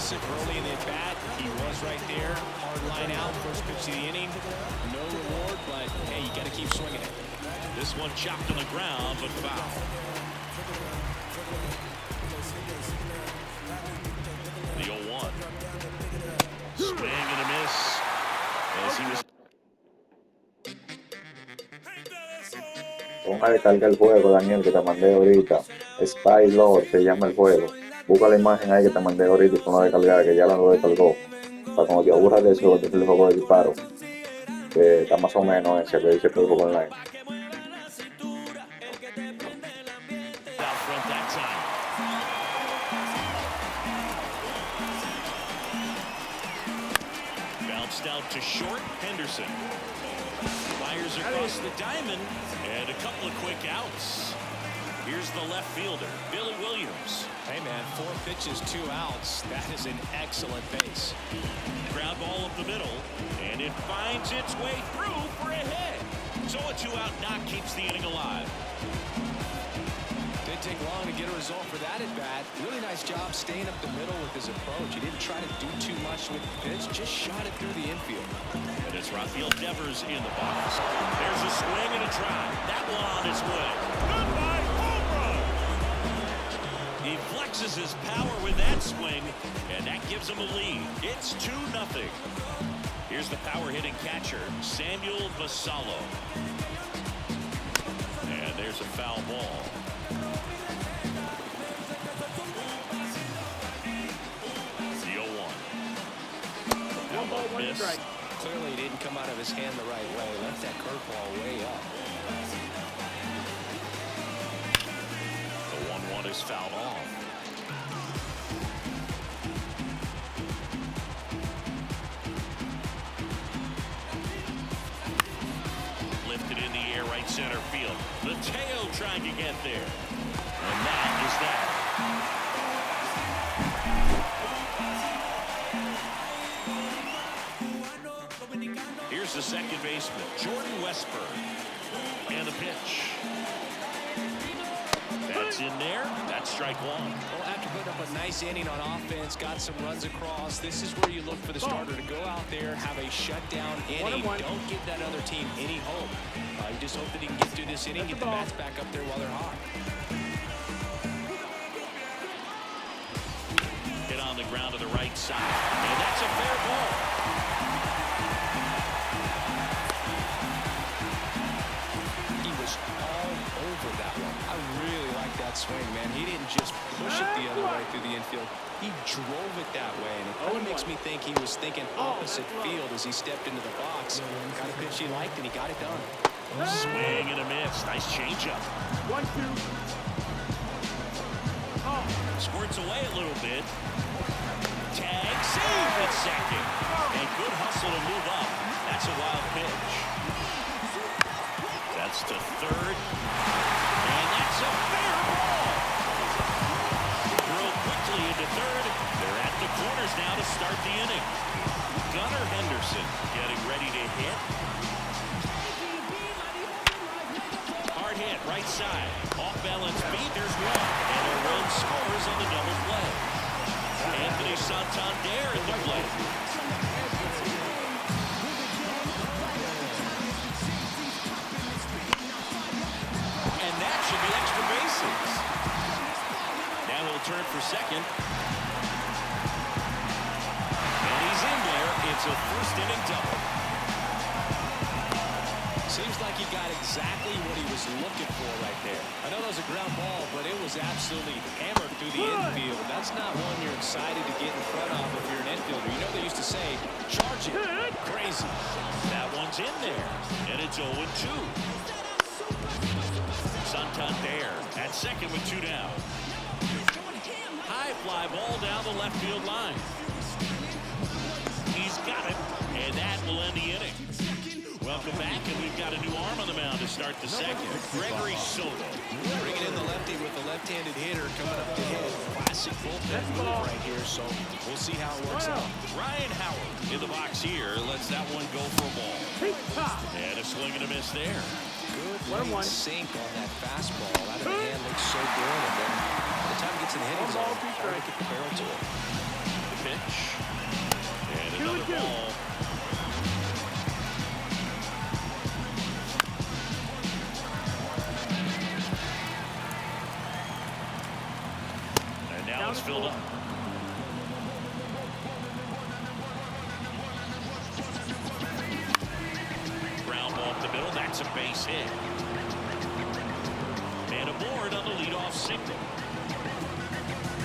aggressive early in the at-bat. He was right there. Hard line out. First pitch of the inning. No reward, but, hey, you got to keep swinging it. This one chopped on the ground, but foul. The 0-1. Swing and a miss. As he was... Ponga descarga el juego, Daniel, que te mandé ahorita. Spy Lord se llama el juego. Busca la imagen ahí que te mandé ahorita y ponla descargar, que ya la lo descargó. Para cuando te aburras de eso, el juego de disparo. Que está más o menos ese que dice que el juego online. Bounced out to short, Henderson. Fires across the diamond, and a couple of quick outs. Here's the left fielder, Billy Williams. Hey, man, 4 pitches, 2 outs. That is an excellent base. Ground ball up the middle, and it finds its way through for a hit. So a 2-out knock keeps the inning alive. Didn't take long to get a result for that at-bat. Really nice job staying up the middle with his approach. He didn't try to do too much with the pitch, just shot it through the infield. And it's Rafael Devers in the box. There's a swing and a try. That one on its way. Goodbye, home run! He flexes his power with that swing, and that gives him a lead. It's 2-0. Here's the power-hitting catcher, Samuel Vasallo. And there's a foul ball. The 0-1. One ball, one strike. Clearly he didn't come out of his hand the right way. Left that curveball way up. The 1-1 is fouled off. Lifted in the air, right center field. Mateo trying to get there. And that is that. Here's the second baseman, Jordan Westburg. And the pitch. That's in there. That's strike one. Well, after putting up a nice inning on offense, got some runs across, this is where you look for the starter to go out there, have a shutdown inning. Don't give that other team any hope. You just hope that he can get through this inning, get the bats back up there while they're hot. Hit on the ground to the right side. And that's a fair ball. He was all over that one. I really like that swing, man. He didn't just push it the other way through the infield. He drove it that way, and it kind of makes me think he was thinking opposite field as he stepped into the box. Got a pitch he liked, and he got it done. Swing and a miss. Nice changeup. 1-2. Squirts away a little bit. Tag, save at second. And good hustle to move up. That's a wild pitch. That's to third. And that's a fair ball. Drilled quickly into third. They're at the corners now to start the inning. Gunnar Henderson getting ready to hit. Hard hit, right side. Off balance beat, there's one. And a run scores on the double play. Anthony Santander at the plate. And that should be extra bases. Now he'll turn for second. And he's in there. It's a first inning double. Seems like he got exactly what he was looking for right there. I know that was a ground ball, but it was absolutely hammered through the infield. That's not one you're excited to get in front of if you're an infielder. You know they used to say, charge it. Crazy. That one's in there. And it's 0-2. Santander at second with 2 down. High fly ball down the left field line. He's got it. And that will end the inning. Welcome back, and we've got a new arm on the mound to start the second. Gregory Soto. Bringing in the lefty with the left-handed hitter coming up to hit. Classic bullpen move right here, so we'll see how it works out. Ryan Howard in the box here lets that one go for a ball. And a swing and a miss there. Good late sink on that fastball. Out of the hand looks so good, and then by the time it gets in the hitting zone, try to get the barrel to it. The pitch. another ball. And now it's filled up. Ground ball up the middle. That's a base hit. And aboard on the leadoff single.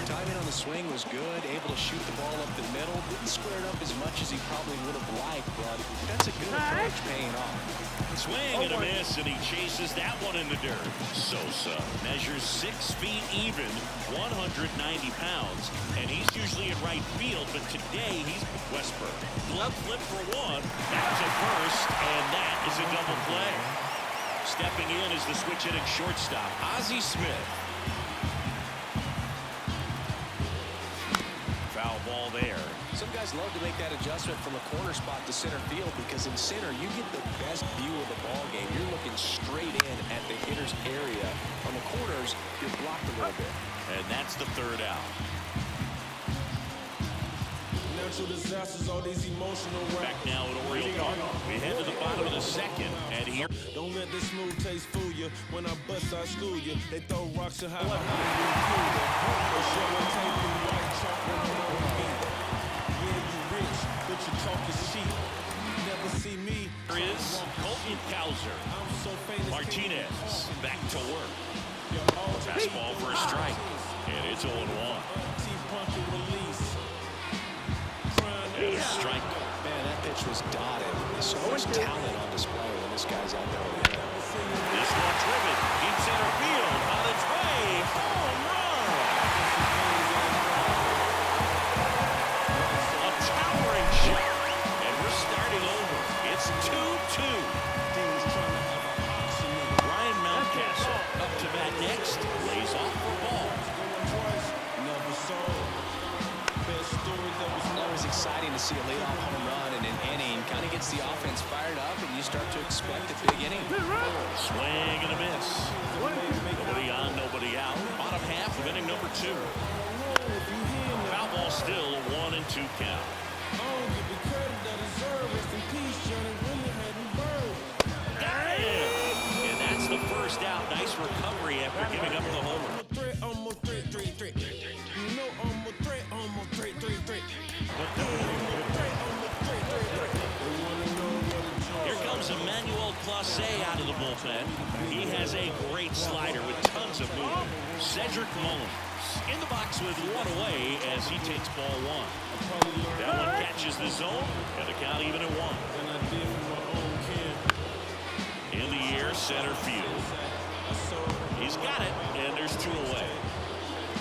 Timing on the swing was good, able to shoot the ball up the middle. Didn't square it up as much as he probably would have liked, but that's a good approach paying off. Swing and a miss, and he chases that one in the dirt. Sosa measures 6 feet even, 190 pounds, and he's usually in right field, but today he's Westburg. Glove flip for one. That's a first, and that is a double play. Stepping in is the switch-hitting shortstop, Ozzie Smith. Foul ball there. Some guys love to make that adjustment from a corner spot to center field because in center you get the best view of the ball game. You're looking straight in at the hitter's area. On the corners, you're blocked a little bit. And that's the third out. Natural disasters, all these emotional Back now at Oriole Park. We head to the bottom of the second. And here. Don't let this smooth taste fool you. When I bust, I school you. They throw rocks and high behind you. They show and tape and white chalk when you know me. Yeah, you rich, but you talk is cheap. Never see me. Here is Colton Cowser. I'm so famous. Martinez back to work. Fastball for a strike. And it's 0-1. And a strike. Man, that pitch was dotted. There's so much talent on display when this guy's out there. This one driven. Deep center field. On its way. Home run. A towering shot. And we're starting over. It's 2-2. Ryan Mountcastle up to bat next. Lays off for ball. Always exciting to see a leadoff home run in an inning. Kind of gets the offense fired up, and you start to expect a big inning. Swing and a miss. Nobody on, nobody out. Bottom half of inning number 2. Foul ball still, a 1-2 count. Got him! And that's the first out. Nice recovery after giving up the homer. Here comes Emmanuel Clase out of the bullpen. He has a great slider with tons of movement. Cedric Mullins in the box with one away as he takes ball 1. That one catches the zone, and the count even at 1. In the air, center field. He's got it, and there's 2 away.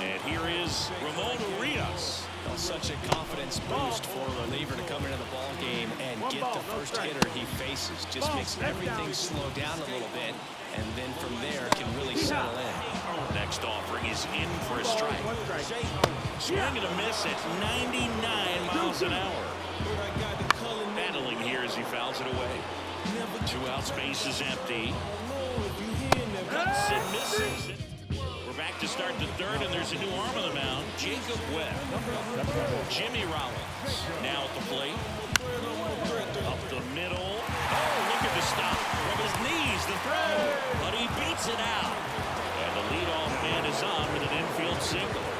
And here is Ramon Urias. Such a confidence boost for a reliever to come into the ball game and get the first hitter he faces. Just makes everything slow down a little bit, and then from there can really settle in. Next offering is in for a strike. Swing and a miss at 99 miles an hour. Battling here as he fouls it away. 2 outs, base is empty. Cuts and misses. Back to start the third, and there's a new arm on the mound, Jacob Webb. Jimmy Rollins now at the plate. Up the middle. Oh, look at the stop. From his knees, the throw. But he beats it out. And the leadoff man is on with an infield single.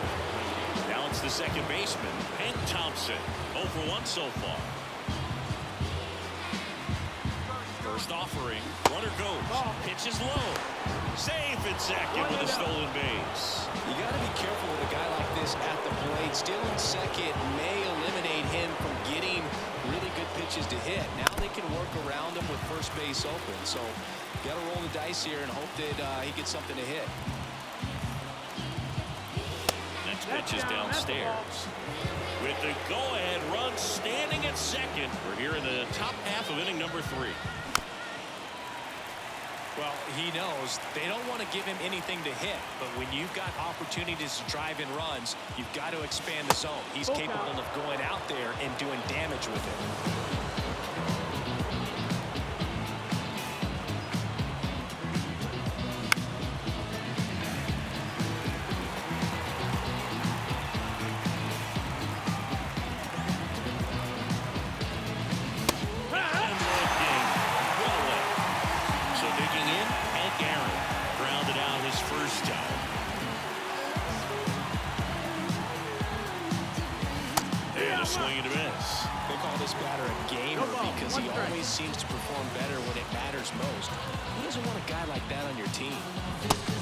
Now it's the second baseman, Hank Thompson. 0 for 1 so far. First offering. Runner goes. Pitch is low. Safe at second with a stolen base. You got to be careful with a guy like this at the plate. Stealing second may eliminate him from getting really good pitches to hit. Now they can work around him with first base open. So got to roll the dice here and hope that he gets something to hit. Next pitch is downstairs. With the go-ahead run standing at second. We're here in the top half of inning number 3. Well, he knows they don't want to give him anything to hit, but when you've got opportunities to drive in runs, you've got to expand the zone. He's capable of going out there and doing damage with it. matters most. Who doesn't want a guy like that on your team?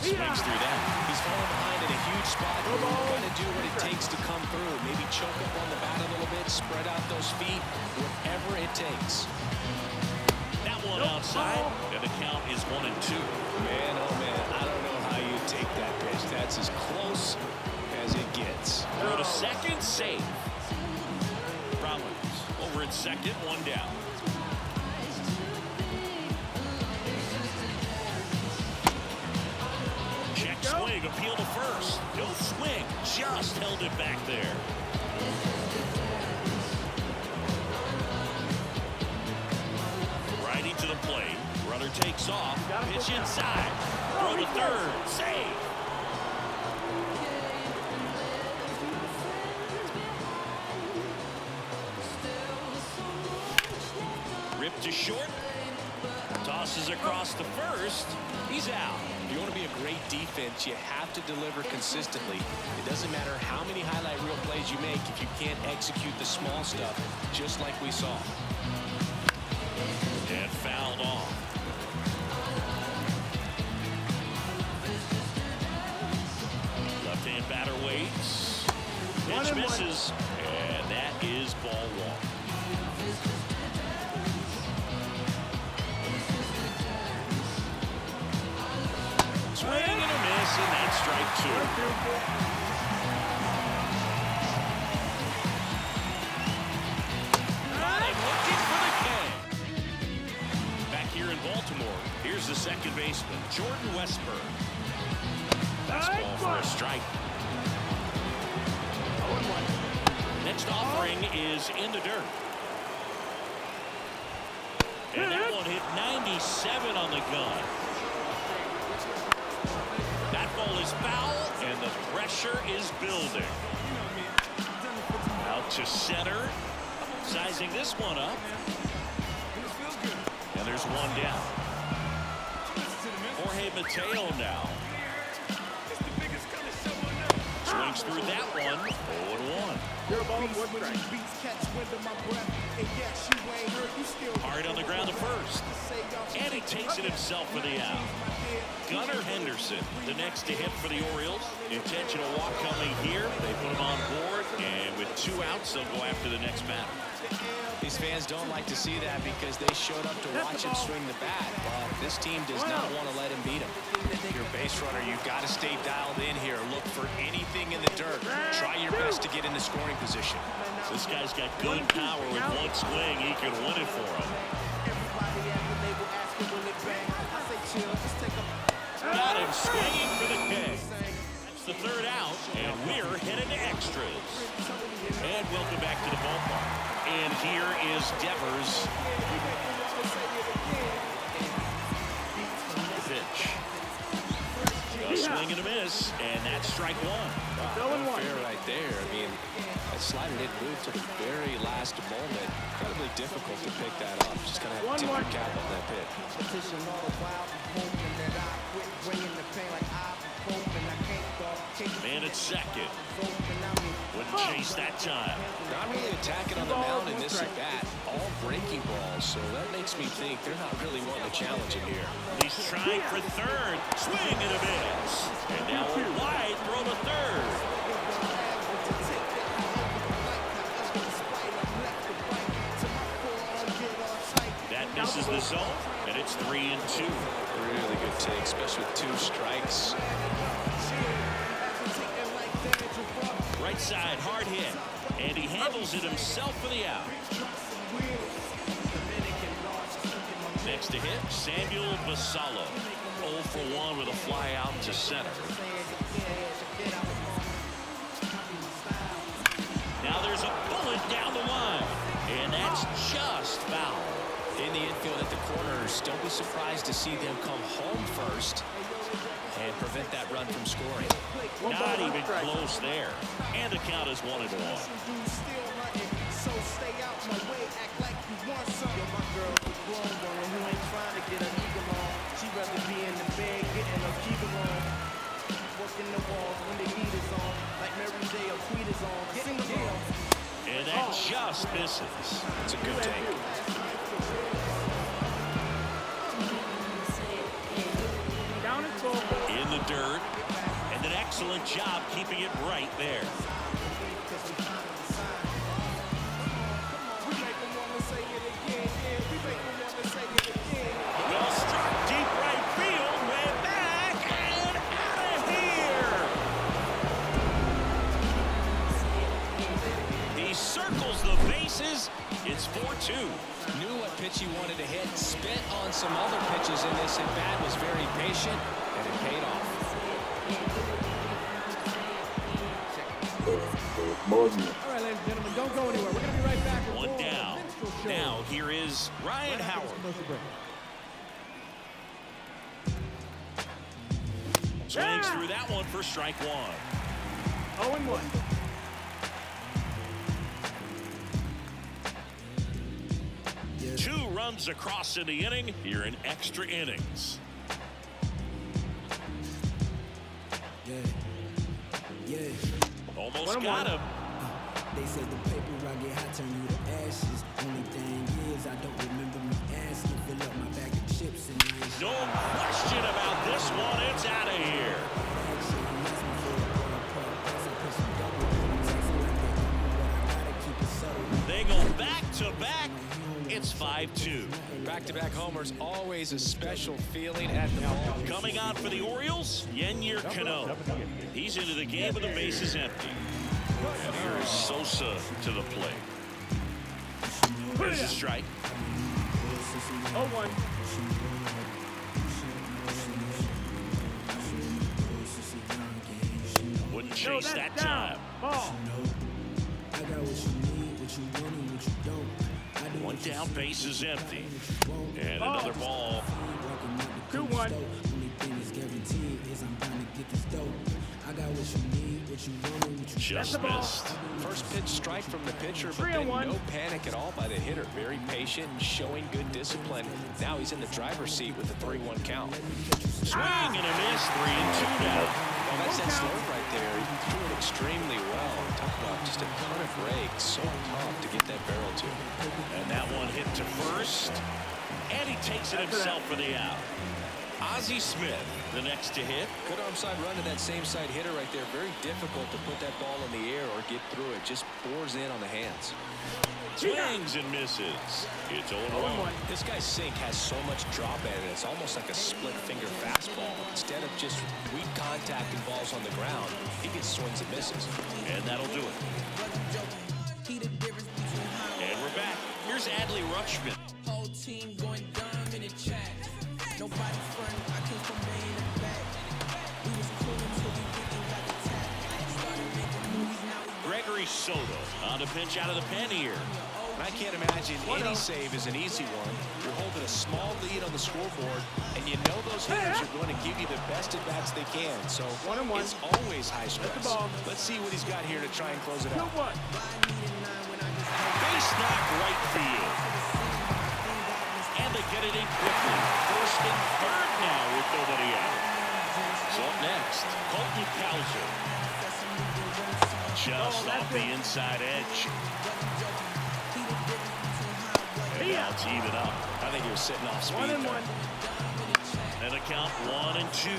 Swings through that. He's falling behind in a huge spot. Got to do what it takes to come through. Maybe choke up on the bat a little bit, spread out those feet, whatever it takes. That one outside, and the count is 1-2. Man, oh man, I don't know how you take that pitch. That's as close as it gets. Throw to second, safe. Rollins over at second, one down. Check swing, appeal to first. No swing, just held it back there. Righty to the plate. Runner takes off. Pitch inside. Throw to third. Save. Ripped to short. Tosses across the first. He's out. If you want to be a great defense, you have to deliver consistently. It doesn't matter how many highlight reel plays you make if you can't execute the small stuff, just like we saw. And fouled off. Left-hand batter waits. Pitch misses. And that is ball one. Swing and a miss, and that's strike two. Got him looking for the K. Back here in Baltimore, here's the second baseman, Jordan Westburg. Fastball for a strike. Next offering is in the dirt. And that one hit 97 on the gun. That ball is foul, and the pressure is building. Out to center. Sizing this one up. And there's one down. Jorge Mateo now. Swings through that one. 0-1. Hard on the ground to first. And he takes it himself for the out. Gunnar Henderson, the next to hit for the Orioles. Intentional walk coming here. They put him on board, and with 2 outs, they'll go after the next batter. These fans don't like to see that because they showed up to watch him swing the bat, but this team does not want to let him beat him. Your base runner, you've got to stay dialed in here. Look for anything in the dirt. Try your best to get in the scoring position. This guy's got good power. With one swing, he can win it for him. Got him swinging for the K. That's the third out, and we're headed to extras. And welcome back to the ballpark. And here is Devers. Pitch. A swing and a miss, and that's strike one. Wow, fair right there. I mean, that slider didn't move to the very last moment. Incredibly difficult to pick that up. Just kind of have to tip your cap on that pitch. Man at second. Wouldn't chase that time. Not really attacking on the mound in this at bat. All breaking balls, so that makes me think they're not really wanting to challenge him here. He's trying for third. Swing and a miss. And now a wide throw to third. That misses the zone, and it's 3-2. Really good take, especially with 2 strikes. Right side, hard hit. And he handles it himself for the out. Next to hit, Samuel Basallo. 0 for 1 with a fly out to center. Now there's a bullet down the line. And that's just foul. In the infield at the corners, don't be surprised to see them come home first and prevent that run from scoring. Not even close there. And the count is 1-1. And that just misses. It's a good take. excellent job keeping it right there. Well struck, deep right field, way back, and out of here. He circles the bases. It's 4-2. Knew what pitch he wanted to hit, spit on some other pitches in this at bat, was very patient, and it paid off. All right, ladies and gentlemen, don't go anywhere. We're going to be right back. One down. Now here is Ryan Howard. Swings through that one for strike one. 0-1. Two runs across in the inning here in extra innings. Almost got him. They say the paper I get hot turn you to ashes. Only thing is I don't remember me asking. Fill up my bag of chips and I ain't No question about this one. It's out of here. They go back to back. It's 5-2. Back-to-back homers, always a special feeling at the ball. Coming out for the Orioles, Yennier Cano. He's into the game with the bases empty. And here's Sosa to the plate. There's a strike. 0-1. Wouldn't chase that time. Ball. I got what you need, what you want, and what you don't. One down, base is empty. And another ball. 2-1. Only thing is guaranteed is I'm bound to get this dope. I got what you need, what you want, and what you Just missed. First pitch strike from the pitcher, but 3-1. then no panic at all by the hitter. Very patient and showing good discipline. Now he's in the driver's seat with the 3-1 count. Swing and a miss, 3-2 now. Well, that's that slope right there. He threw it extremely well. Talk about just a ton of breaks. So tough to get that barrel to. And that one hit to first. And he takes it himself for the out. Ozzie Smith, the next to hit. Good arm side run to that same side hitter right there. Very difficult to put that ball in the air or get through it. Just bores in on the hands. Swings and misses. It's 0-1. This guy's sink has so much drop in it. It's almost like a split finger fastball. Instead of just weak contact and balls on the ground, he gets swings and misses. And that'll do it. And we're back. Here's Adley Rutschman. Whole team going dumb in the chat. Nobody front, I came from way in the back. We was cool until we went and got attacked. Started making movies, now we Gregory Soto on the pinch out of the pen here. I can't imagine any save is an easy one. You're holding a small lead on the scoreboard, and you know those hitters are going to give you the best at-bats they can. So it's always high stress. Let's see what he's got here to try and close it out. Base knock right field. And they get it in quickly. First and third now with nobody out. So up next, Colton Cowser. Just off the inside edge. And now it's even up. I think he was sitting off speed. 1-1. And a count 1-2.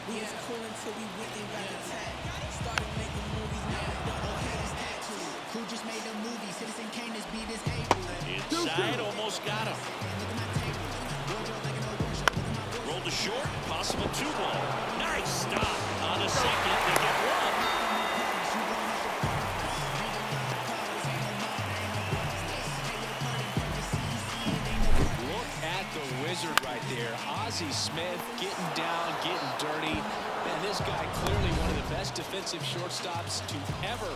We was cool until we went and got attacked. Started making movies, now we don't know haters tattooed. Who just made the movie? Citizen Kane is beat his able. Inside, almost got him. Rolled to short, possible 2-ball. Nice stop on the second to get one. Look at the wizard right there. Ozzie Smith getting down, getting dirty. Man, this guy clearly one of the best defensive shortstops to ever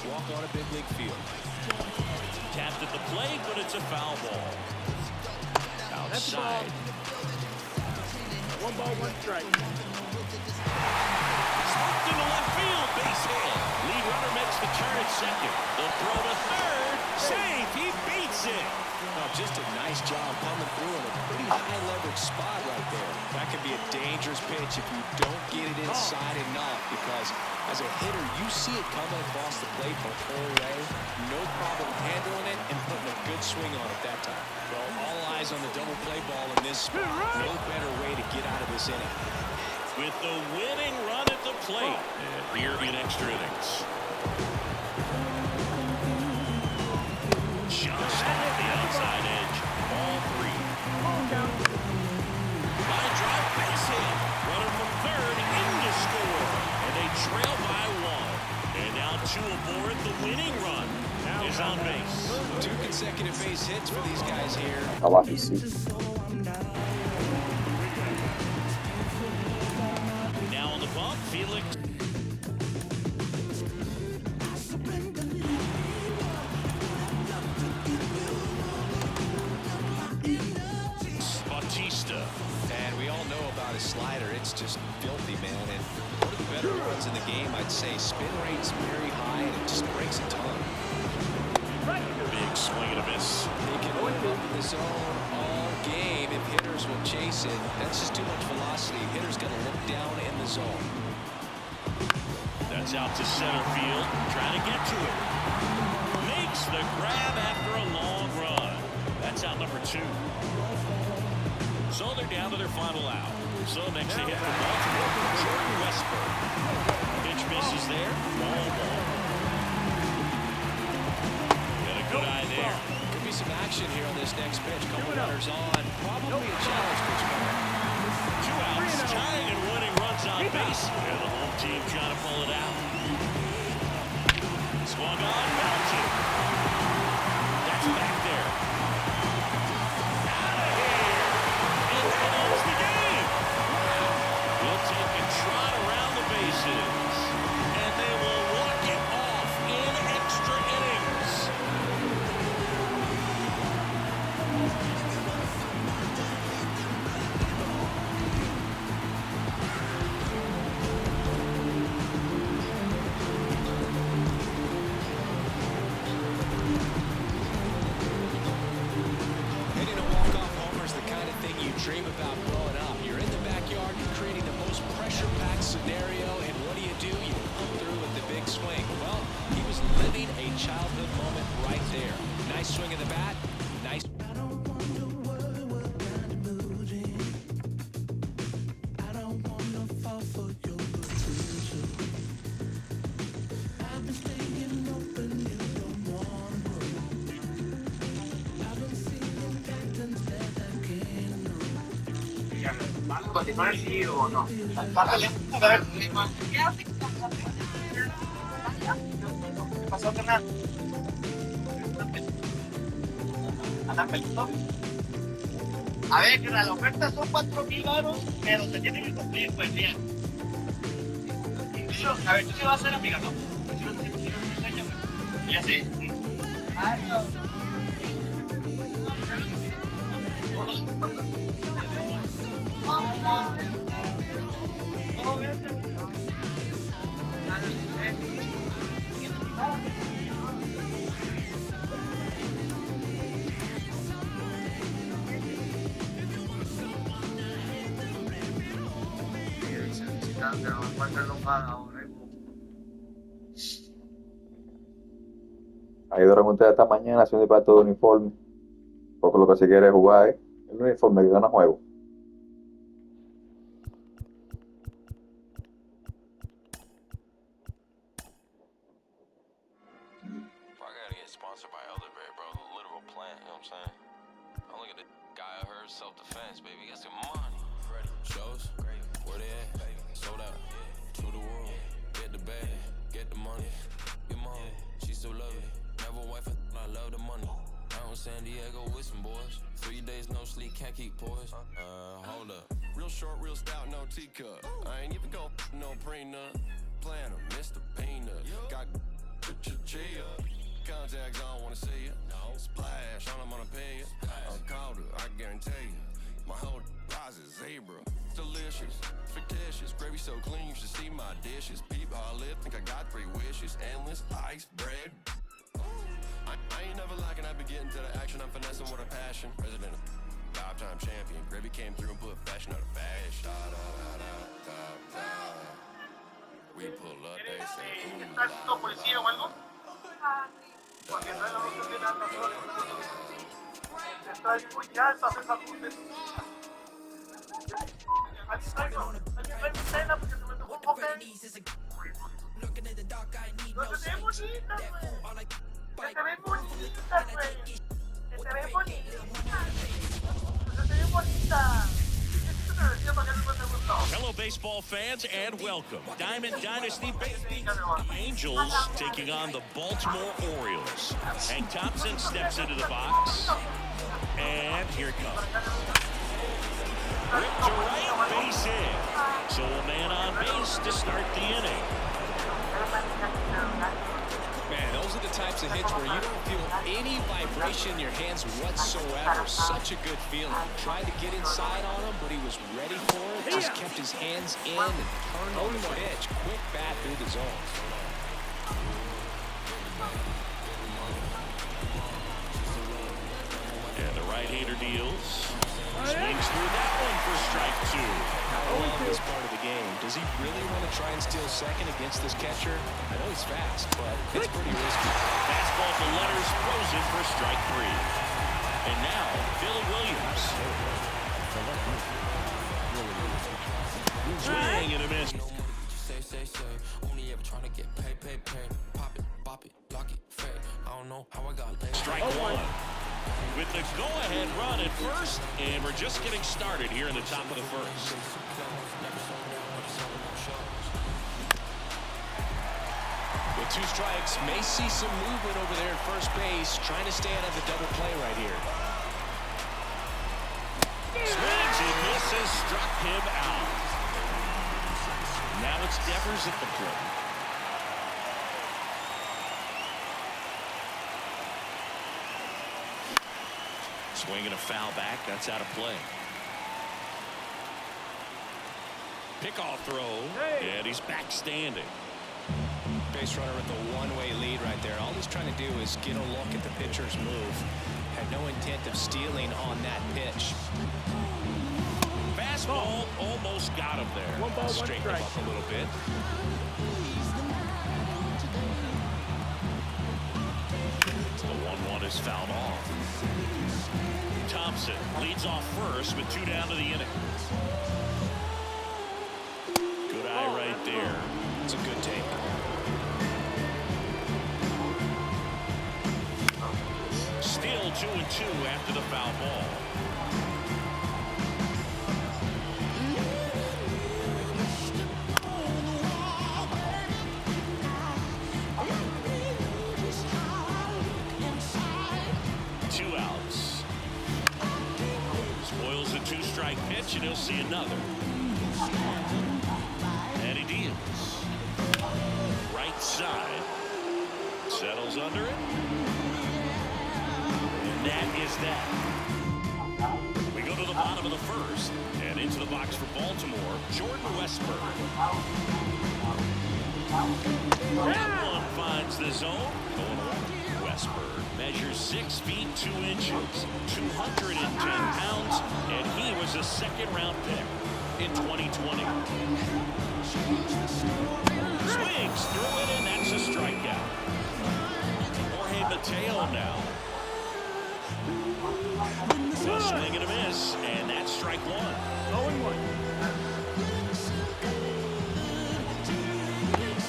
walk on a big league field. Tapped at the plate, but it's a foul ball. Outside. 1 ball, 1 strike. Smoked into left field, base hit. Lead runner makes the turn at second. They'll throw to third. Save, he beats it. Oh, just a nice job coming through in a pretty high leverage spot right there. That could be a dangerous pitch if you don't get it inside enough, because as a hitter, you see it coming across the plate the whole way. No problem handling it and putting a good swing on it that time. Well, all eyes on the double play ball in this spot. No better way to get out of this inning. with the winning run at the plate. And here in extra innings. Just off the outside edge. Ball 3. Line drive, base hit. Runner from third in to score. And they trail by 1. And now 2 aboard. The winning run is on base. 2 consecutive base hits for these guys here. Abajo y sí. Now on the bump, Felix. Bautista. And we all know about his slider. It's just filthy, man. And one of the better runs in the game, I'd say. Spin rate's very high, and it just breaks a ton. Big swing and a miss. They can open up the zone all game if hitters will chase it. That's just too much velocity. Hitters got to look down in the zone. That's out to center field. Trying to get to it. Makes the grab after a long run. That's out number 2. So they're down to their final out. So next they hit for Baltimore, Jordan Westburg. Pitch misses there. Ball. Got a good eye there. Could be some action here on this next pitch. Couple runners on. Probably a challenge pitch. 2 outs, tying and winning runs on base. And the home team trying to pull it out. Swung on, belted. That's back there. Out of here. It ends the game. We'll take a trot around the bases. And they will walk it off in extra innings. Hitting a walk-off homer is the kind of thing you dream about growing up. You're in the backyard, you're creating the most pressure-packed scenario, and what do? You come through with the big swing. Well, he was living a childhood moment right there. Nice swing of the bat. Nice. continuar así o no. Bájale, a ver. ¿Qué pasó, carnal? ¿Andan pelito? A ver, que la oferta son 4,000 varos, pero se tiene que cumplir, pues bien. A ver, tú sí vas a ser amiga, ¿no? Ya sé. Ahí duermen ustedes esta mañana haciendo para todo uniforme. Porque lo que se quiere es jugar, ¿eh? El uniforme que gana juego. Probably gotta get sponsored by Elderberry, bro. The literal plant, you know what I'm saying? I look at the guy I heard self-defense, baby. He got some money. Shows, where they at? Sold out. To the world. Get the bag, get the money. Your mom, she still love it. Never wife, I love the money. Out in San Diego with some boys. 3 days no sleep, can't keep poised. Hold up. Real short, real stout, no teacup. I ain't even go no prenup. Planner, Mr. Peanut. Got chia. Contacts, I don't wanna see ya. Splash, I'm gonna pay ya. I'm called her, I guarantee ya. My whole rise is zebra. Delicious, fictitious. Gravy so clean, you should see my dishes. People I live, think I got 3 wishes. Endless ice, bread. I ain't never lacking, I be getting to the action. I'm finessing with a passion. President, 5-time champion. Gravy came through and put fashion out of fashion. Da, da, da, da, da, da. We pull up, they say, ooh, ¿Estás haciendo policía o algo? Porque no es la otra que anda solo. Estás muy ya, estás en la Looking at the dark, I need no sight. That fool all I bite. Se ven bonitas, güey. Que se ven bonitas. Se ven bonitas. Esto te decía para que no te gustó. Hello, baseball fans, and welcome. Diamond Dynasty Baseball. The Angels taking on the Baltimore Orioles. Hank Thompson steps into the box, and here it comes. Ripped to right, base hit. So a man on base to start the inning. Man, those are the types of hits where you don't feel any vibration in your hands whatsoever. Such a good feeling. Tried to get inside on him, but he was ready for it. Just kept his hands in and turned on the pitch. Quick bat through the zone. And the right-hander deals. Swings through that one for strike two. I love this part of the game. Does he really want to try and steal second against this catcher? I know he's fast, but it's pretty risky. Fastball to letters, frozen for strike three. And now, Billy Williams. Swing and a miss. Say, only ever trying to get paid. Pop it, bop it, lock it, fade. I don't know how I got laid. Strike one. With the go-ahead run at first, and we're just getting started here in the top of the first. With 2 strikes, may see some movement over there at first base, trying to stay out of the double play right here. Swings and misses, struck him out. Now it's Devers at the plate. Swinging a foul back, that's out of play. Pickoff throw, and he's back standing. Base runner with a one-way lead right there. All he's trying to do is get a look at the pitcher's move. Had no intent of stealing on that pitch. Fastball almost got him there. One ball, one Straighten him strike. up a little bit. The 1-1 is fouled off. Thompson leads off first with 2 down to the inning. Good eye right there. It's a good take. Still 2-2 after the foul ball. Two outs. Spoils a 2-strike pitch, and he'll see another. And he deals. Right side. Settles under it. And that is that. We go to the bottom of the first. And into the box for Baltimore, Jordan Westburg. That one finds the zone. Going along. Westburg measures 6 feet 2 inches, 210 pounds, and he was a second-round pick in 2020. Swings through it, and that's a strikeout. Jorge Mateo now. A swing and a miss, and that's strike one. 0-1.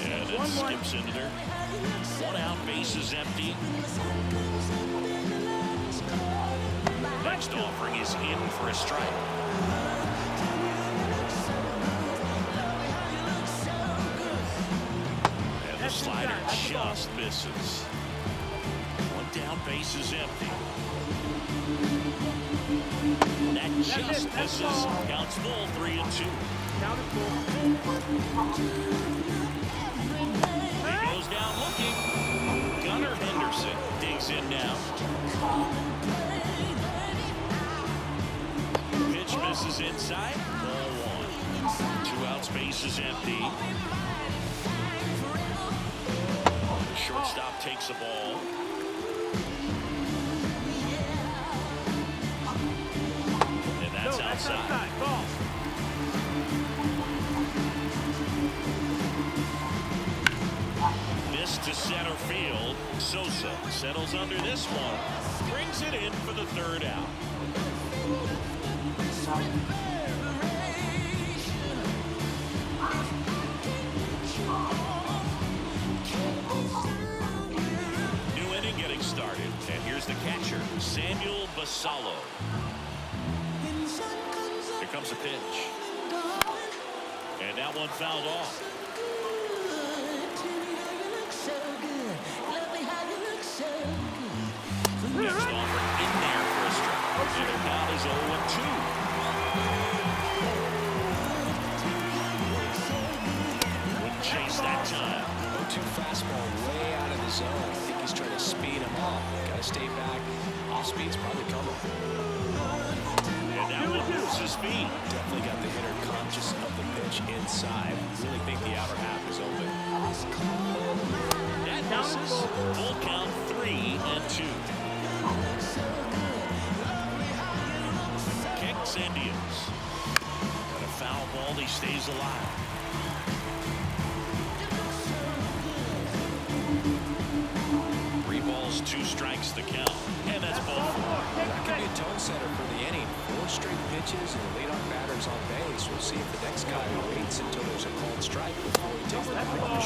And it skips into there. 1 out, bases empty. Next offering is in for a strike. And the slider just misses. 1 down, bases empty. That just misses. Counts full, 3-2. Count it full. He goes down looking. Gunnar Henderson digs in now. Pitch misses inside. Ball 1. 2 outs, bases empty. The shortstop takes the ball. And that's outside. Ball. This to center field. Sosa settles under this one. Brings it in for the 3rd out. solo. Here comes a pitch. And that one fouled off. Next offer in there for a strike. And the count is 0-2. Wouldn't chase that time. 0-2 fastball way out of the zone. I think he's trying to speed him off. Got to stay back. Off speed's probably coming. And that one moves his speed. Definitely got the hitter conscious of the pitch inside. Really think the outer half is open. That misses. Full count 3-2. Kicks and deals. Got a foul ball. He stays alive. 3 balls, 2 strikes the count. And that's ball 4. That could be a tone setter for the inning. 4 straight pitches and leadoff batters on base. We'll see if the next guy waits until there's a called strike before he takes the ball.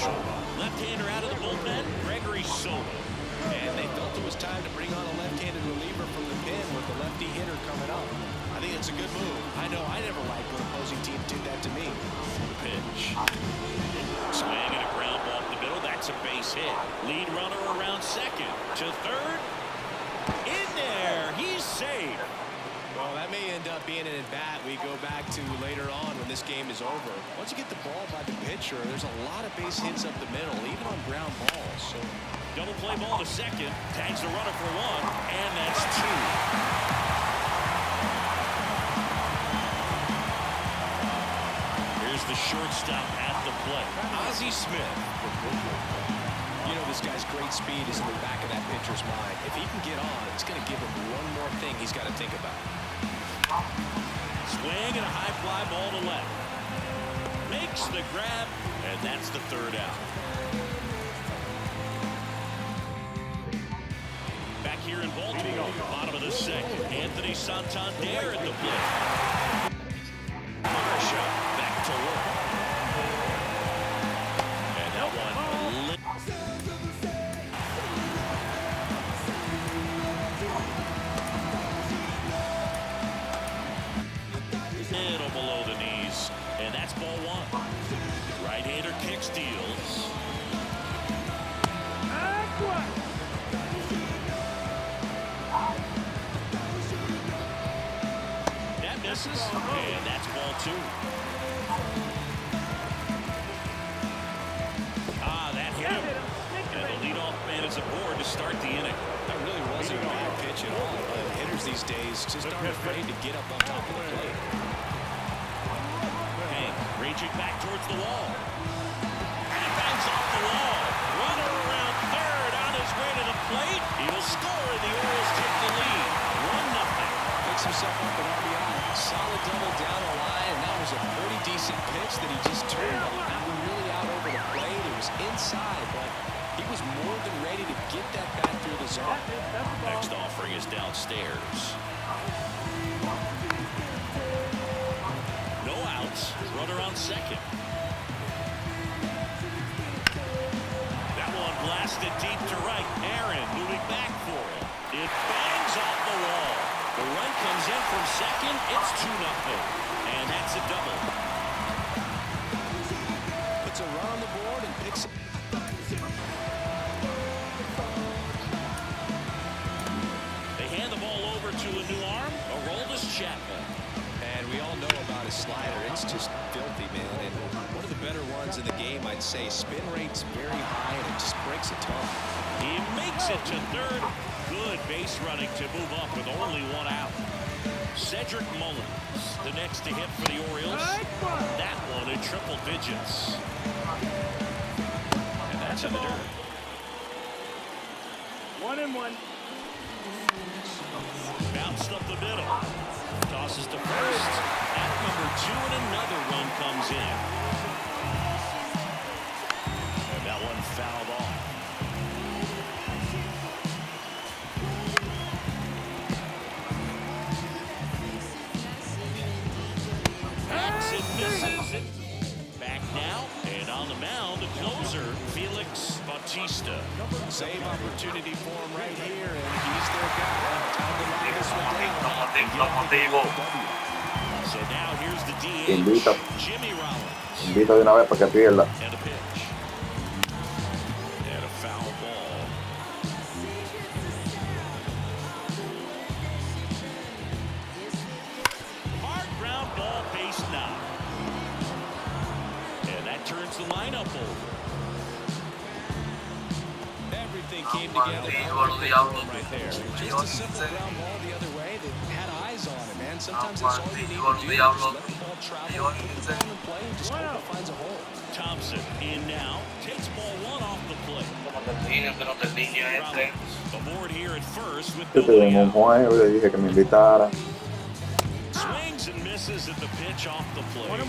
Left-hander out of the bullpen, Gregory Solo. And they felt it was time to bring on a left-handed reliever from the pen with the lefty hitter coming up. I think it's a good move. I know I never liked when opposing teams did that to me. Pitch. Swing and a ground ball up the middle. That's a base hit. Lead runner around second. To third. In there. He's safe. Well, that may end up being an at-bat we go back to later on when this game is over. Once you get the ball by the pitcher, there's a lot of base hits up the middle, even on ground balls. So double play ball to second. Tags the runner for 1. And that's 2. Here's the shortstop at the plate. Ozzie Smith. You know this guy's great speed is in the back of that pitcher's mind. If he can get on, it's going to give him one more thing he's got to think about. Swing and a high fly ball to left. Makes the grab, and that's the 3rd out. Back here in Baltimore, bottom of the 2nd. Anthony Santander at the plate. Marsha back to work. And that one lit. Little below the knees, and that's ball 1. Right-hander kicks, deals. That misses, and that's ball 2. That hit him. And the leadoff man is aboard to start the inning. That really wasn't a bad pitch at all. Hitters these days just aren't afraid to get up on top of the plate. Hank reaching back towards the wall. And bangs off the wall. Runner around third on his way to the plate. He will score, and the Orioles take the lead. 1-0. Picks himself up an RBI. Solid double down the line, and that was a pretty decent pitch that he just turned. Not really out over the plate. It was inside, but he was more than ready to get that bat through the zone. Next offering is downstairs. No outs. Runner on second. That one blasted deep to right. Aaron moving back for it. It bangs off the wall. The run comes in from second. It's 2-0. And that's a double. Puts a run on the board and picks it. They hand the ball over to a new arm, Aroldis Chapman. And we all know about his slider. It's just filthy, man. And one of the better ones in the game, I'd say. Spin rate's very high, and it just breaks a ton. He makes it to third. Good base running to move up with only 1 out. Cedric Mullins, the next to hit for the Orioles. That one in triple digits. And that's in the dirt. 1-1. Bounced up the middle. Tosses to first. At number 2, and another run comes in. And that one fouled off. Misses it. Back now, and on the mound, the closer, Felix Bautista. Bautista. Save opportunity for him right here, and he's their guy. Time to lock this one down. So now here's the Invita, DH, Jimmy Rollins. invita de una vez para que pierda. And a pitch. And a foul ball. Hard ground ball, base knock. And that turns the lineup over. Everything came together right there. Just a simple ground ball the other way that had eyes on it, man. Sometimes that's all you need to do. Just let the ball travel, put the ball in play, and just hope it finds a hole. Thompson in now. Takes ball one off the plate. Aboard here at first with Yo nobody tengo un out. juego y le dije que me invitara. Swings and misses at the pitch off the plate. Well, the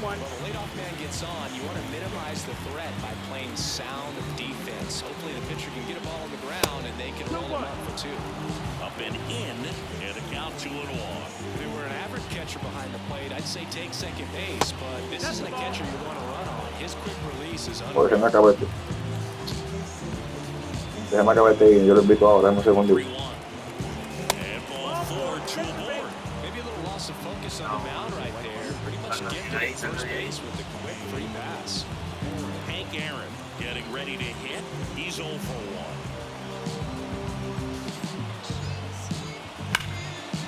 leadoff man gets on. You want to minimize the threat by playing sound defense. Hopefully the pitcher can get a ball on the ground and they can roll him up for two. Up and in, and a count 2-1. If they were an average catcher behind the plate, I'd say take second base, but this isn't a catcher you want to run on. His quick release is O unreal. déjeme acabar. Déjeme acabar y yo lo invito ahora. Dame un segundito. 3-1. And ball 4, 2 aboard. Maybe a little loss of focus on the mound right there. Pretty much gifted at first base with a quick free pass. Hank Aaron getting ready to hit. He's 0 for 1.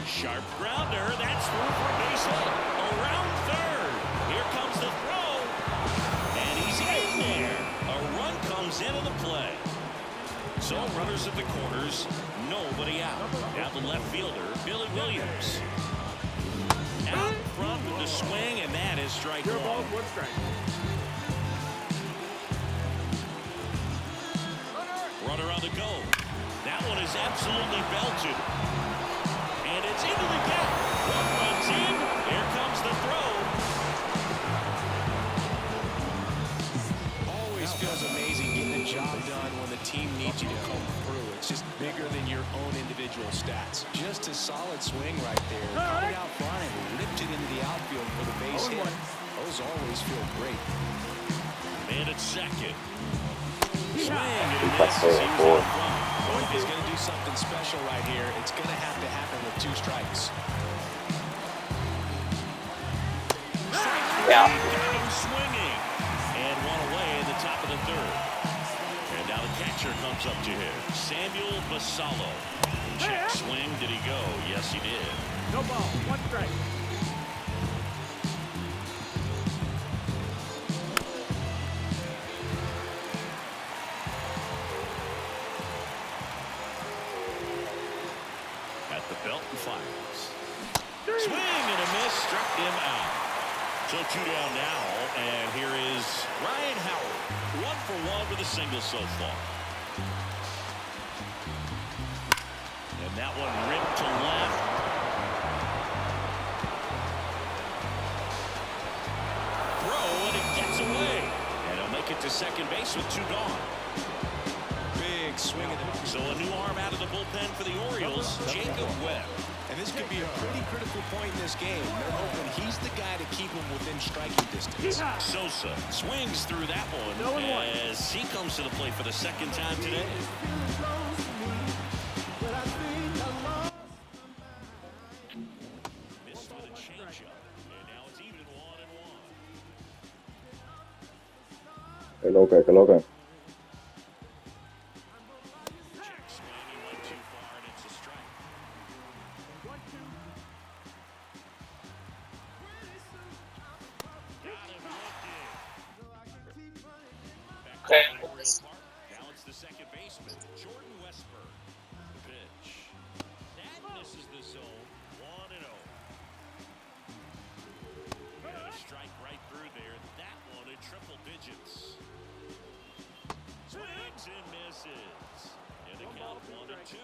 Sharp grounder. That's through for a base hit. Around third. Here comes the throw. And he's in there. A run comes into the play. So runners at the corners. Nobody out. Now the left fielder, Billy Williams. Out front with the swing, and that is strike one. Runner on the go. That one is absolutely belted. And it's into the gap. One runs in. Here comes the throw. Always feels amazing getting the job done when the team needs you to come through. It's just bigger than your own individual stats. Just a solid swing right there. Caught it out front and ripped it into the outfield for the base hit. Those always feel great. And it's second. Swing and a That's miss as he was so out front. Well, if he's going to do something special right here, it's going to have to happen with 2 strikes. Yeah. Got him swinging. And one away in the top of the third. And now the catcher comes up to him. Samuel Basallo. Check swing. Did he go? Yes, he did. No ball, 1 strike. At the belt and fires. Swing and a miss. Struck him out. So 2 down now. And here is Ryan Howard. 1 for 1 with a single so far. And that one ripped to left. Throw, and it gets away. And he'll make it to second base with 2 gone. Big swing of the... So a new arm out of the bullpen for the Orioles, Jacob Webb. And this could be a pretty critical point in this game. They're hoping he's the guy to keep him within striking distance. Sosa swings through that one as he comes to the plate for the second time today. Missed with a changeup, and now it's even 1-1. Que lo que, que lo que. Check swing, he went too far, and it's a strike. Got him looking. Back to Memorial Park. Now it's the second baseman, Jordan Westburg. The pitch. That misses the zone. 1-0. And a strike right through there. That one in triple digits. Swings and misses. And a count 1-2.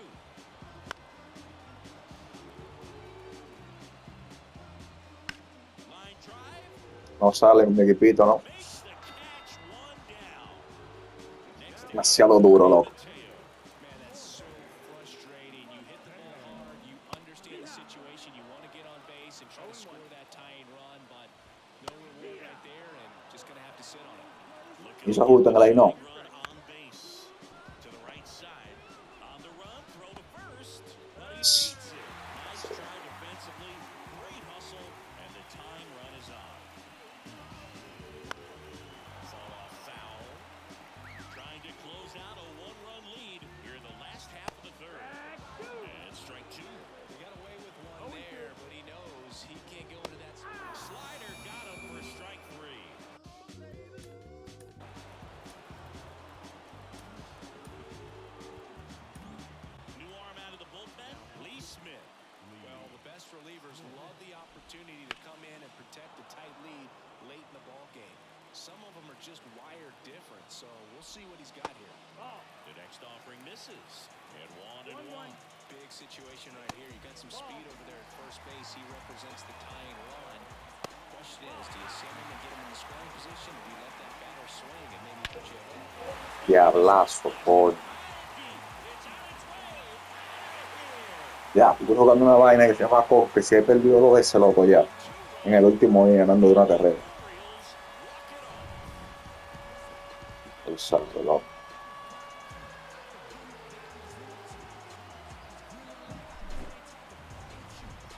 Line drive. No sale mi equipito, ¿no? Makes the catch. 1 down. Next to Demasiado duro, loco. Man, that's so frustrating. You hit the ball hard. You understand the situation. You want to get on base and try to score that tying run, but no reward right there, and just going to have to sit on it. Hizo justo en el line, no. Run on base. Players love the opportunity to come in and protect a tight lead late in the ball game. Some of them are just wired different, so we'll see what he's got here. The next offering misses. And 1-1. Big situation right here. You got some speed over there at first base. He represents the tying run. Question is, do you send him and get him in the scoring position, or do you let that batter swing and maybe put you ahead? Diablazo, por. Ya, estoy jugando una vaina que se llama Cock, que si he perdido 2 veces, loco, ya. En el último día, ganando de una carrera. El salto, loco.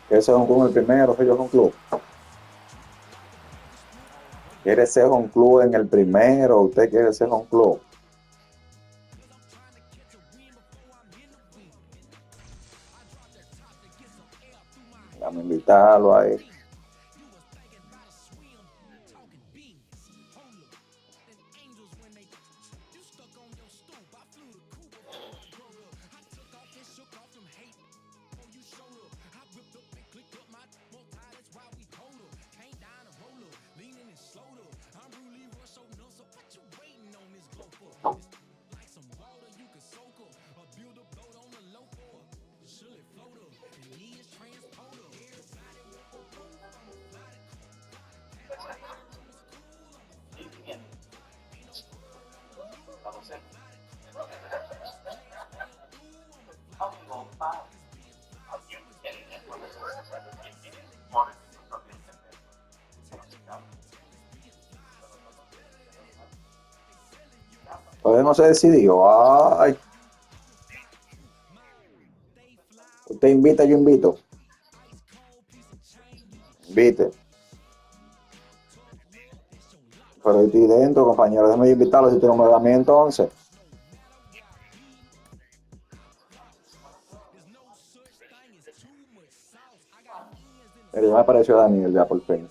¿Quieres ser un club en el primero? Soy yo un club. ¿Quiere ser un club en el primero? ¿Usted quiere ser un club? Déjame invitarlo ahí. Todavía no se decidió. Ay. Usted invita, yo invito. Invite. Pero estoy dentro, compañero. Déjame invitarlo si usted no me da a mí entonces. Mira, ya me apareció Daniel ya por fin.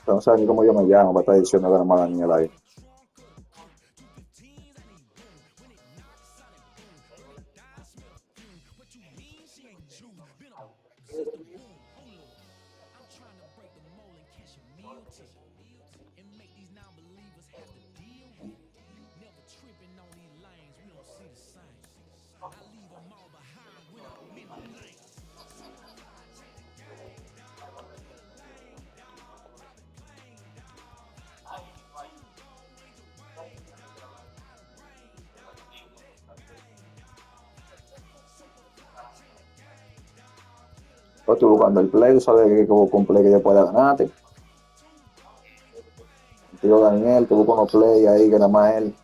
No sé ni cómo yo me llamo para estar diciendo que no más Daniel ahí. Pues tú buscando el play, tú sabes que con un play que yo pueda ganarte. Tío Daniel, tú buscas unos play ahí que nada más él.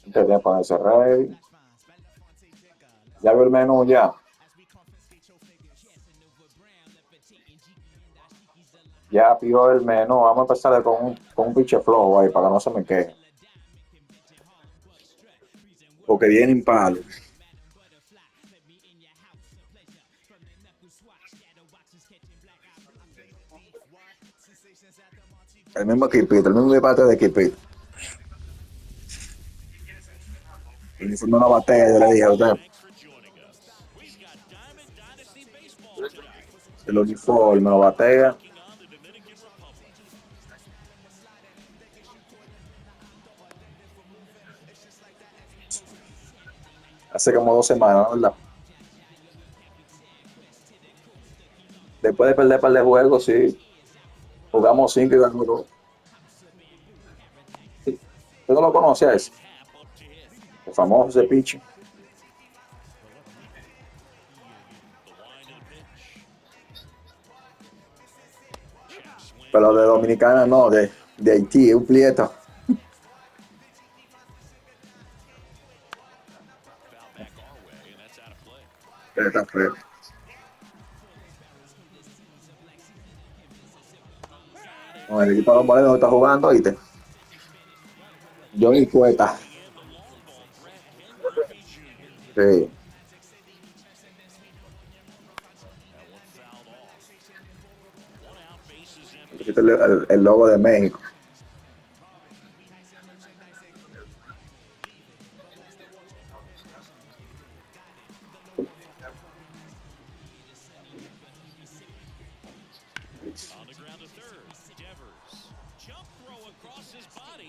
Este tiempo de cerrar. Ya veo el menú ya. Ya pidió el menú. Vamos a empezar con un pinche flojo ahí para que no se me queje. Porque vienen palos. El mismo equipito, el mismo parte de equipito. El uniforme no batea, yo le dije a usted. El uniforme no batea. Hace como 2 semanas, ¿no? ¿Verdad? Después de perder un par de juegos, sí. Jugamos 5 y ganamos 2. Sí. ¿Usted no lo conoce a ese? El famoso ese piche. Pero de Dominicana no, de Haití, es un plieta. Está feo. No, el equipo de los morenos está jugando, ¿viste? Johnny Cueta. Sí. El logo de México.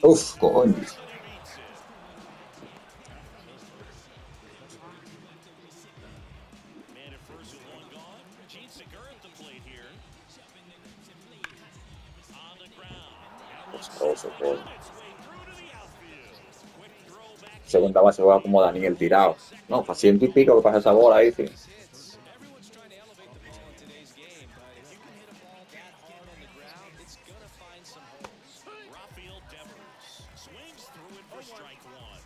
Uf, coño. Costoso, coño. Segunda base juega como Daniel tirado. No, para ciento y pico que pasa esa bola ahí, sí. Everyone's trying to elevate the ball in today's game, but if you can hit a ball that hard on the ground, it's going to find some holes. Rafael Devers swings through it for strike one.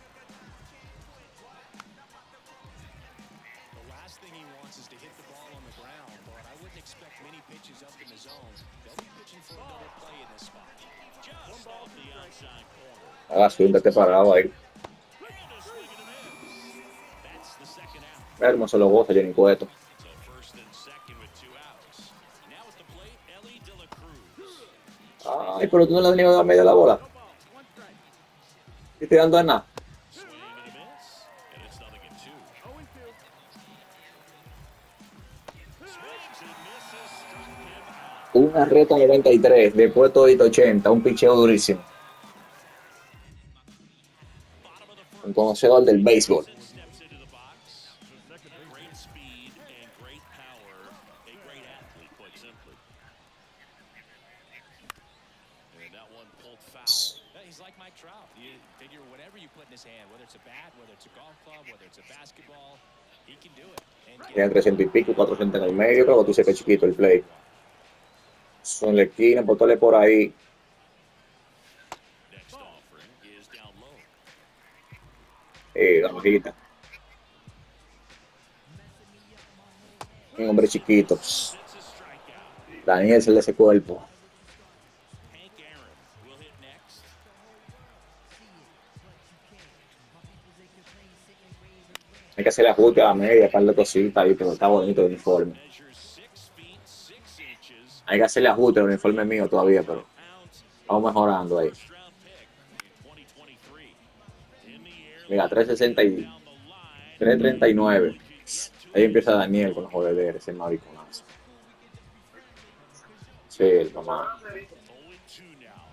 The last thing he wants is to hit the ball on the ground, but I wouldn't expect many pitches up in the zone. They'll be pitching for a double play in this spot. Just off the outside corner. Haga swing, esté parado ahí. And a swing and a miss. That's the second out. Mira cómo se lo goza Johnny Cueto. So first and second with 2 outs. Now at the plate, Ellie De La Cruz. Ay, pero tú no le has venido a dar media la bola. Y tirando a nada. Swing and a miss. And it's nothing in 2. Swings and misses. Struck him out. Una reta 93, después todito 80, un picheo durísimo. Un conocedor del béisbol. Steps into the box. Great speed and great power. A great athlete, quite simply. And that one pulled foul. He's like Mike Trout. You figure whatever you put in his hand, whether it's a bat, whether it's a golf club, whether it's a basketball, he can do it. Tiene 300 y pico, 400 en el medio, pero tú sé que es chiquito el play. Son la esquina, botole por ahí. Next offering is down low. La bajita. Un hombre chiquito. It's a strikeout. Daniel se le ese cuerpo. Hank Aaron will hit next. Hay que hacerle ajuste a la media, par de cositas ahí, pero está bonito el uniforme. Measures 6 feet 6 inches. Hay que hacerle ajuste al uniforme mío todavía, pero Pounds. vamos mejorando ahí. First round pick in 2023. In the air. Mira, 360 y Down the line. 339. Ahí empieza Daniel con los jodederes, ese mariconazo. Sí, mamá. 0-2 now.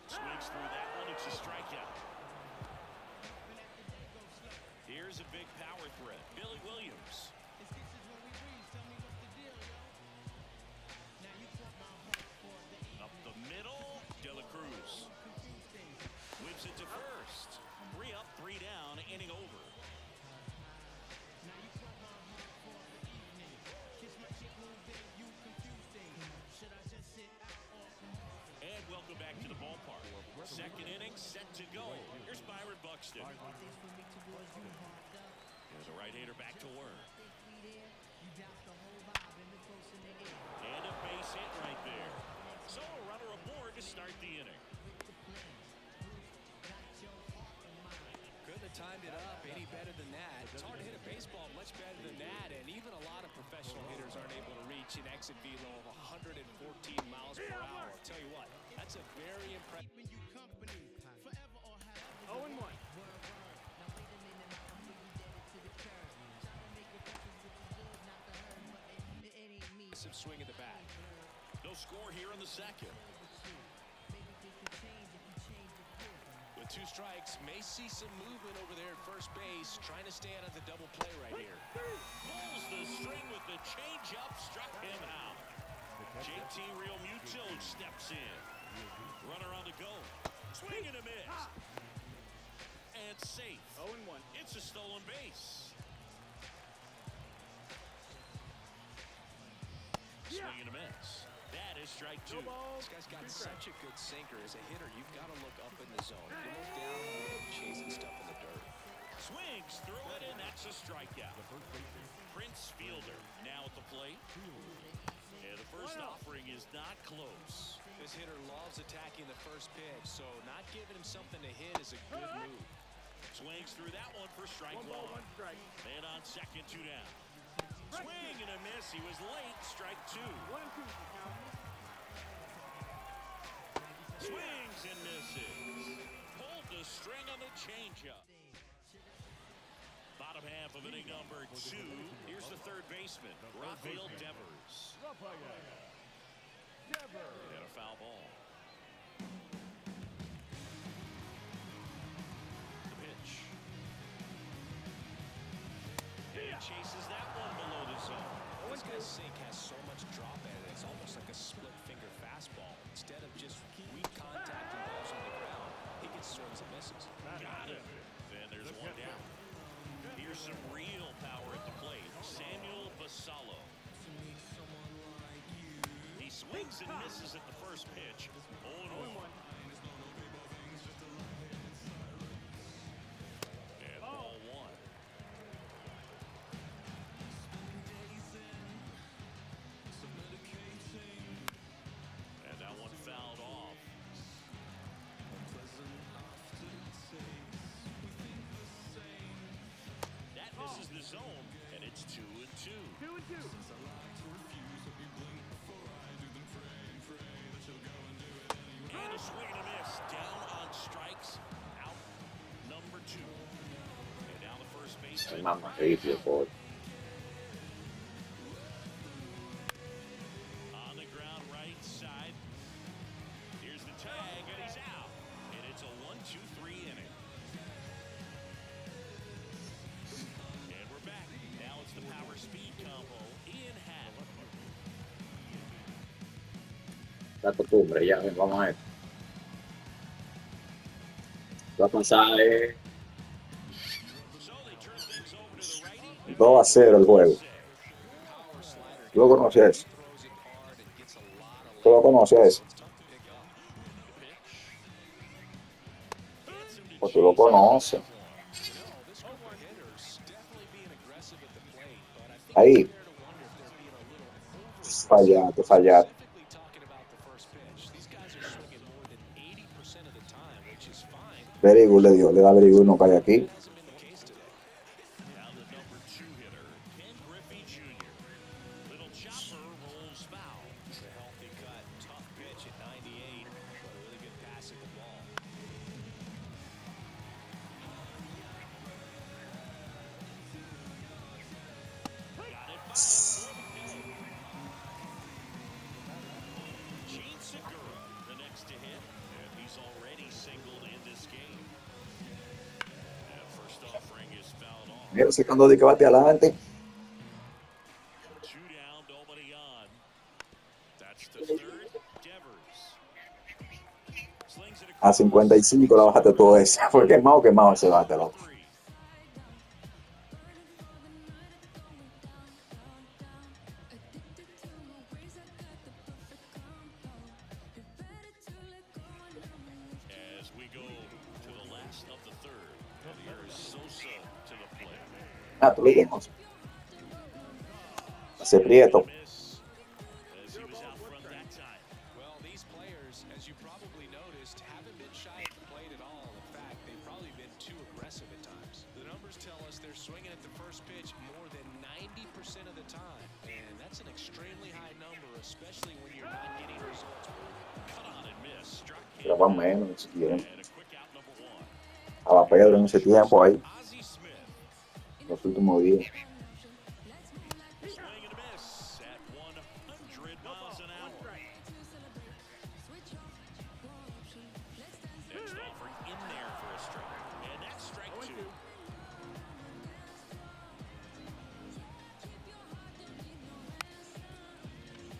Swings through that one. It's a strikeout. Here's a big power threat. Billy Williams. Up the middle. De La Cruz. Whips it to first. 3 up, 3 down. Inning over. And welcome back to the ballpark. Second inning set to go. Here's Byron Buxton. Here's a right-hander back to work. And a base hit right there. So a runner aboard to start the inning. Couldn't have timed it up any better than that. It's hard to hit a baseball much better than that, and even a lot of professional hitters aren't able to reach an exit velo of 114 miles per hour. I'll tell you what, that's a very impressive. 0-1. Swing at the bat. No score here in the second. With 2 strikes, may see some movement over there at first base, trying to stay out of the double play right here. Pulls the string with the changeup, struck him out. JT Realmuto steps in. Runner on the go. Swing and a miss. And safe. 0-1. It's a stolen base. Swing and a miss. That is strike 2. This guy's got such a good sinker. As a hitter, you've got to look up in the zone. If you look down, you're chasing stuff in the dirt. Swings through it, and that's a a strikeout. Prince Fielder now at the plate. And the first offering is not close. This hitter loves attacking the first pitch, so not giving him something to hit is a good move. Swings through that one for strike one. Man on second, 2 down. Swing and a miss. He was late. Strike 2. Swings and misses. Pulled the string on the changeup. Bottom half of inning number 2. Here's the third baseman, Rafael Devers. And a foul ball. The pitch. And chases that one below the zone. This guy's sink has so much drop in it. It's almost like a split finger fastball. Instead of just weak contact and balls on the ground, he gets swings and misses. Got it. And there's one down. Here's some real power at the plate. Samuel Basallo. He swings and misses at the first pitch. 0-1. And ball 1. And that one fouled off. That misses the zone, and it's 2-2. 2-2. And a swing and a miss. Down on strikes. Out number 2. And now the first baseman. Mamma rifle poi. On the ground right side. Here's the tag, and he's out. And it's a 1-2-3 inning. And we're back. Now it's the power speed combo. Ian Happ. La costumbre, ya, ven, vamos a ver. Va a pasar So they turn things over to the righty. 2-0 el juego. ¿Tú lo conoces? ¿Tú lo conoces? ¿O tú lo conoces? Ahí. Fallaste, fallaste. Very good le dio, le da very good, no cae aquí. Now the number 2 hitter, Ken Griffey Jr. Little chopper rolls foul. It's a healthy cut, tough pitch at 98, but a really good pass at the ball. Got it by Gene Segura, the next to hit, and he's already singled in this game. And first offering is fouled off. Mira, sacando de que bate adelante. 2 down, nobody on. That's the third. Devers. Slings it A 55 la bajaste todo eso. Fue quemado ese bate, loco. 3. As we go to the last of the third, and here is Sosa to the plate. Ah, tú lo conoces. Ese Prieto. Miss, as he was out front that time. Well, these players, as you probably noticed, haven't been shy at the plate at all. In fact, they've probably been too aggressive at times. The numbers tell us they're swinging at the first pitch more than 90% of the time. And that's an extremely high number, especially when you're not getting results. Cut on and miss. Struck him. Pero van menos, si quieren. And a quick out number 1. A Pedro en ese tiempo ahí, Ozzie Smith. los últimos días. Swing and a miss at 100 miles an hour. Next offering in there for a strike. And that's strike 2.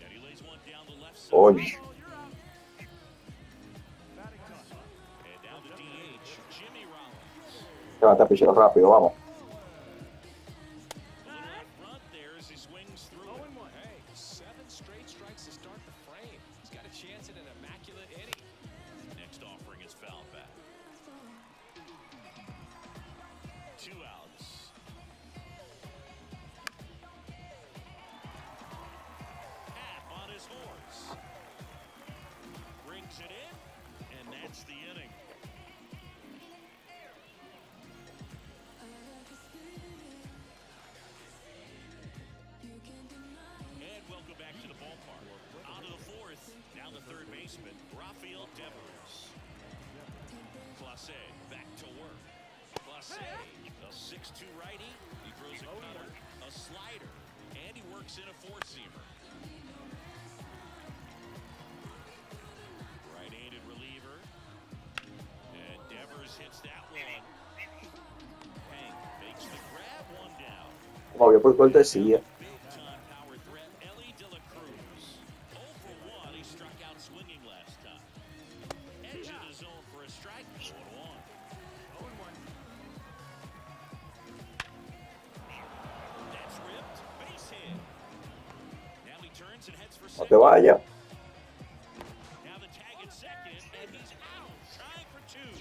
And he lays one down the left side. Oye, And down to DH, Jimmy Rollins. te va a estar pichero rápido, vamos. A little up front there as he swings through it. Hey, 7 straight strikes to start the frame. He's got a chance at an immaculate inning. Next offering is foul back. 2 outs. Clase back to work. Clase, a 6'2 righty. He throws a cutter, a slider, and he works in a four-seamer. Right-handed reliever. And Devers hits that one. Hank makes the grab, one down. Como vio por cortesía. Big-time power threat, Ellie De La Cruz. 0 for 1, he struck out swinging last time. Edge of the zone for a strike. 0-1. That's ripped. Base hit. Now he turns and heads for No second. te vayas. Now the tag at second, and he's out. Trying for two.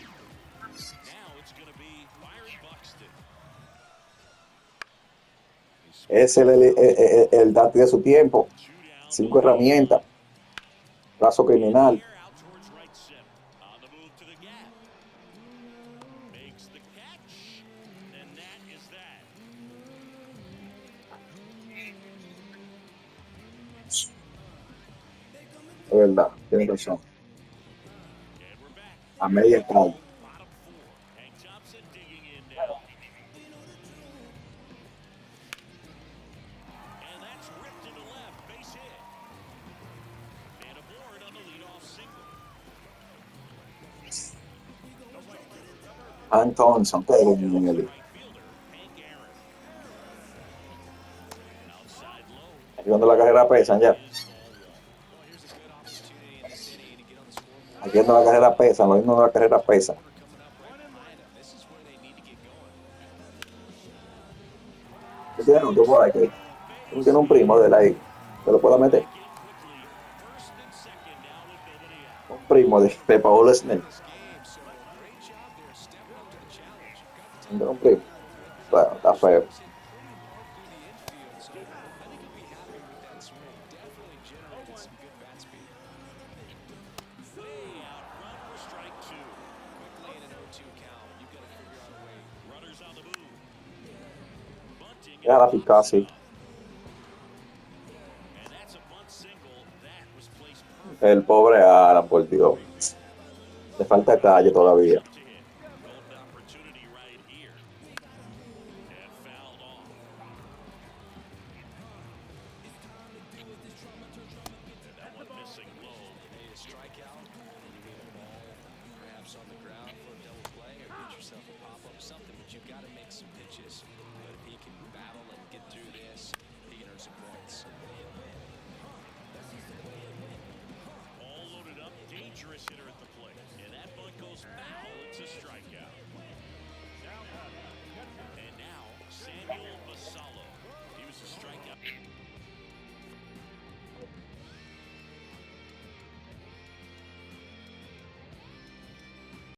Now it's going to be Byron Buxton. Es el date de su tiempo. 5 herramientas. Caso criminal. Out towards right center. On the move to the gap. Makes the catch. And that is that. Es verdad, tienes razón. And we're back. A media espalda. Bottom four. Hank Thompson digging in now. And that's ripped to the left. Base hit. And aboard on the leadoff single. Thompson, qué bien en el. Right fielder, Hank Aaron. Outside low. Ayudando la carrera pesan ya. Is ball one. Well, here's a good opportunity in this inning to get on the scoreboard. Ayudando la carrera pesan. Lo mismo de la carrera pesan. Coming up right behind him. This is where they need to get going. ¿Tú tienes otro por ahí? ¿Tú tienes un primo de él ahí? ¿Te lo puedo meter? Quickly. First and second now with nobody out. Un primo de Paolo Snell. This game, so great job there stepping up to the challenge. Got the ¿Tienes un primo? Bueno, está feo. pretty low through the infield, so I think he'll be happy with that swing. Definitely generated some good bat speed. Way out front for strike two. Quickly in an 0-2 count. You've got to figure out a way. Runners on the move. Bunting. Ya la pica así. And that's a bunt single. That was placed perfect El pobre Alan, por Dios. Le falta calle todavía. to him. Golden opportunity right here. And fouled off. And that one missing low. You need a strikeout, and you need a ball, perhaps on the ground for a double play, or get yourself a pop-up, something. But you've got to make some pitches. But if he can battle and get through this, he can earn some points. All loaded up. Dangerous hitter at the plate. And that bunt goes back.